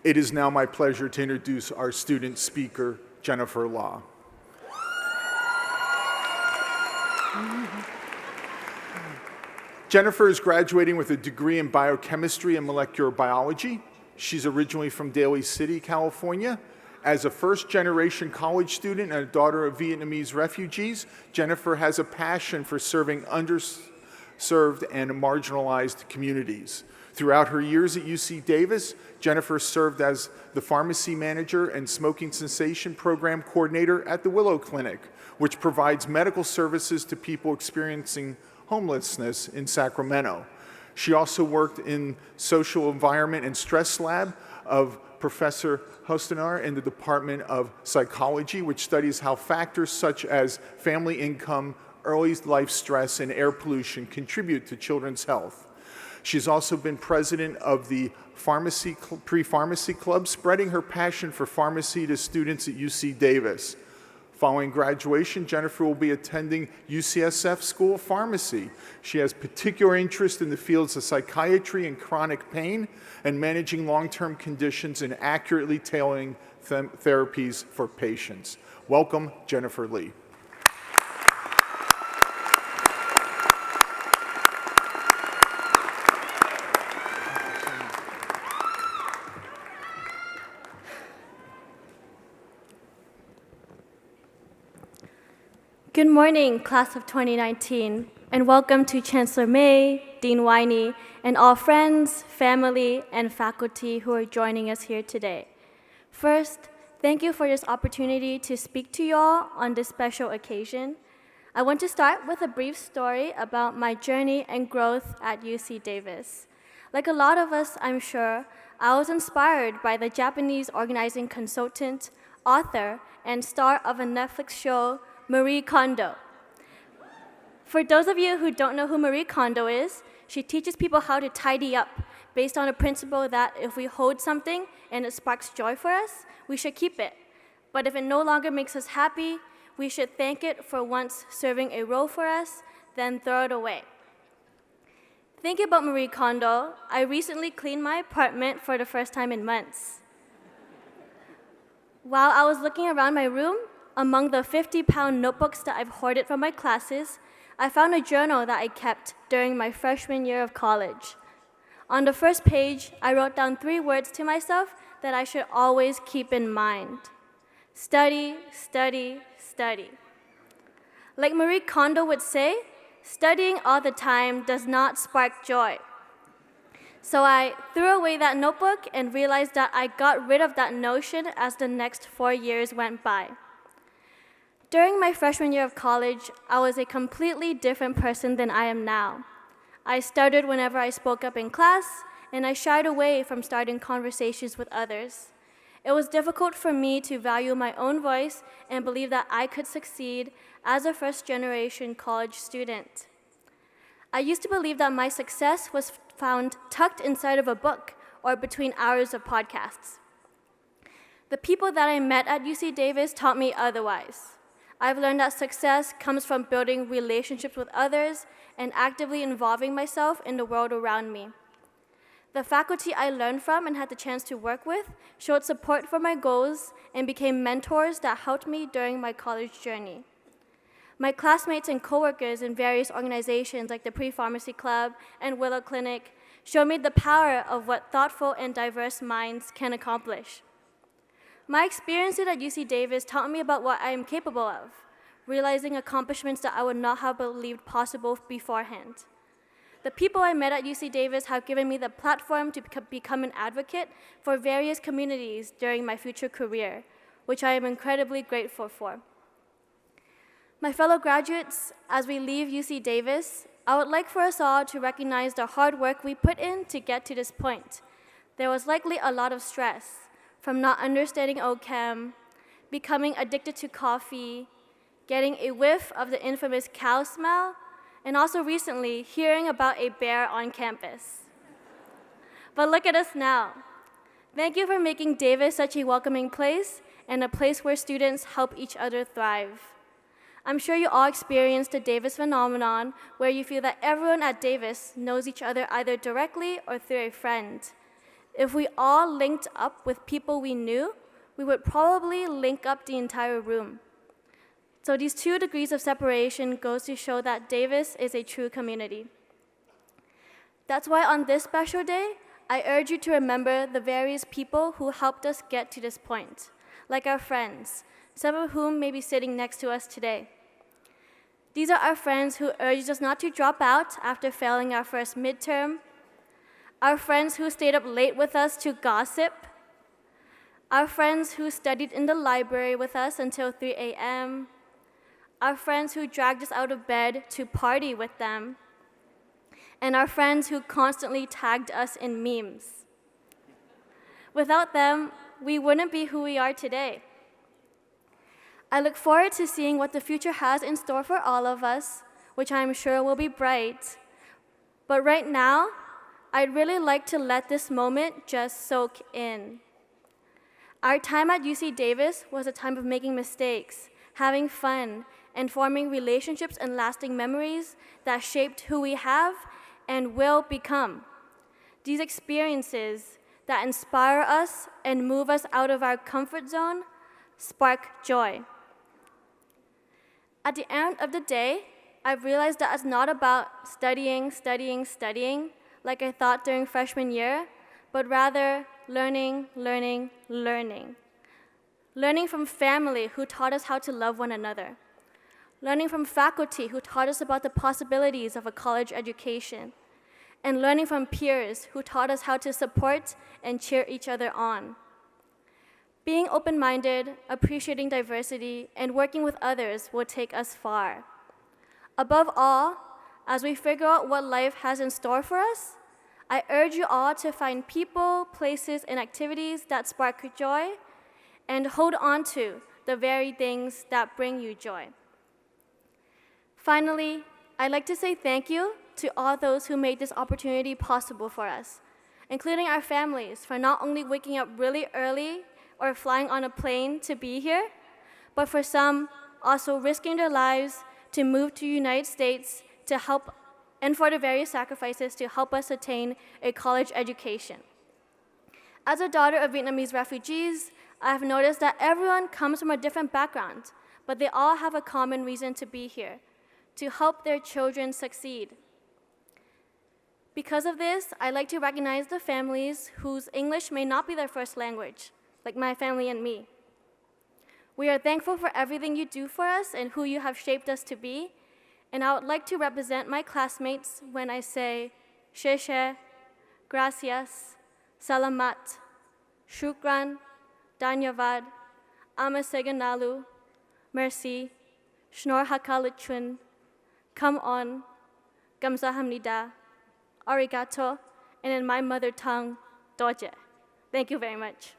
It is now my pleasure to introduce our student speaker, Jennifer Law. Jennifer is graduating with a degree in biochemistry and molecular biology. She's originally from Daly City, California. As a first-generation college student and a daughter of Vietnamese refugees, Jennifer has a passion for serving underserved and marginalized communities. Throughout her years at UC Davis, Jennifer served as the pharmacy manager and smoking cessation program coordinator at the Willow Clinic, which provides medical services to people experiencing homelessness in Sacramento. She also worked in social environment and stress lab of Professor Hostenar in the Department of Psychology, which studies how factors such as family income, early life stress, and air pollution contribute to children's health. She's also been president of the Pre-Pharmacy Club, spreading her passion for pharmacy to students at UC Davis. Following graduation, Jennifer will be attending UCSF School of Pharmacy. She has particular interest in the fields of psychiatry and chronic pain and managing long-term conditions and accurately tailoring therapies for patients. Welcome, Jennifer Lee. Good morning, class of 2019, and welcome to Chancellor May, Dean Winey, and all friends, family, and faculty who are joining us here today. First, thank you for this opportunity to speak to you all on this special occasion. I want to start with a brief story about my journey and growth at UC Davis. Like a lot of us, I'm sure, I was inspired by the Japanese organizing consultant, author, and star of a Netflix show, Marie Kondo. For those of you who don't know who Marie Kondo is, she teaches people how to tidy up based on a principle that if we hold something and it sparks joy for us, we should keep it. But if it no longer makes us happy, we should thank it for once serving a role for us, then throw it away. Thinking about Marie Kondo, I recently cleaned my apartment for the first time in months. While I was looking around my room, among the 50-pound notebooks that I've hoarded from my classes, I found a journal that I kept during my freshman year of college. On the first page, I wrote down 3 words to myself that I should always keep in mind. Study, study, study. Like Marie Kondo would say, studying all the time does not spark joy. So I threw away that notebook and realized that I got rid of that notion as the next 4 years went by. During my freshman year of college, I was a completely different person than I am now. I stuttered whenever I spoke up in class, and I shied away from starting conversations with others. It was difficult for me to value my own voice and believe that I could succeed as a first-generation college student. I used to believe that my success was found tucked inside of a book or between hours of podcasts. The people that I met at UC Davis taught me otherwise. I've learned that success comes from building relationships with others and actively involving myself in the world around me. The faculty I learned from and had the chance to work with showed support for my goals and became mentors that helped me during my college journey. My classmates and coworkers in various organizations like the Pre-Pharmacy Club and Willow Clinic showed me the power of what thoughtful and diverse minds can accomplish. My experiences at UC Davis taught me about what I am capable of, realizing accomplishments that I would not have believed possible beforehand. The people I met at UC Davis have given me the platform to become an advocate for various communities during my future career, which I am incredibly grateful for. My fellow graduates, as we leave UC Davis, I would like for us all to recognize the hard work we put in to get to this point. There was likely a lot of stress, from not understanding OChem, becoming addicted to coffee, getting a whiff of the infamous cow smell, and also recently hearing about a bear on campus. But look at us now. Thank you for making Davis such a welcoming place and a place where students help each other thrive. I'm sure you all experienced the Davis phenomenon, where you feel that everyone at Davis knows each other either directly or through a friend. If we all linked up with people we knew, we would probably link up the entire room. So these 2 degrees of separation goes to show that Davis is a true community. That's why on this special day, I urge you to remember the various people who helped us get to this point, like our friends, some of whom may be sitting next to us today. These are our friends who urged us not to drop out after failing our first midterm, our friends who stayed up late with us to gossip, our friends who studied in the library with us until 3 a.m., our friends who dragged us out of bed to party with them, and our friends who constantly tagged us in memes. Without them, we wouldn't be who we are today. I look forward to seeing what the future has in store for all of us, which I'm sure will be bright. But right now, I'd really like to let this moment just soak in. Our time at UC Davis was a time of making mistakes, having fun, and forming relationships and lasting memories that shaped who we have and will become. These experiences that inspire us and move us out of our comfort zone spark joy. At the end of the day, I've realized that it's not about studying, like I thought during freshman year, but rather learning. Learning from family who taught us how to love one another. Learning from faculty who taught us about the possibilities of a college education. And learning from peers who taught us how to support and cheer each other on. Being open-minded, appreciating diversity, and working with others will take us far. Above all, as we figure out what life has in store for us, I urge you all to find people, places, and activities that spark joy, and hold on to the very things that bring you joy. Finally, I'd like to say thank you to all those who made this opportunity possible for us, including our families for not only waking up really early or flying on a plane to be here, but for some also risking their lives to move to the United States to help, and for the various sacrifices to help us attain a college education. As a daughter of Vietnamese refugees, I have noticed that everyone comes from a different background, but they all have a common reason to be here, to help their children succeed. Because of this, I like to recognize the families whose English may not be their first language, like my family and me. We are thankful for everything you do for us and who you have shaped us to be, and I would like to represent my classmates when I say, Sheshe, Gracias, Salamat, Shukran, Dhanyavad, Amasegandalu, Merci, Shnor Hakalitchun, Come On, Gamsahamnida, Arigato, and in my mother tongue, Doje. Thank you very much.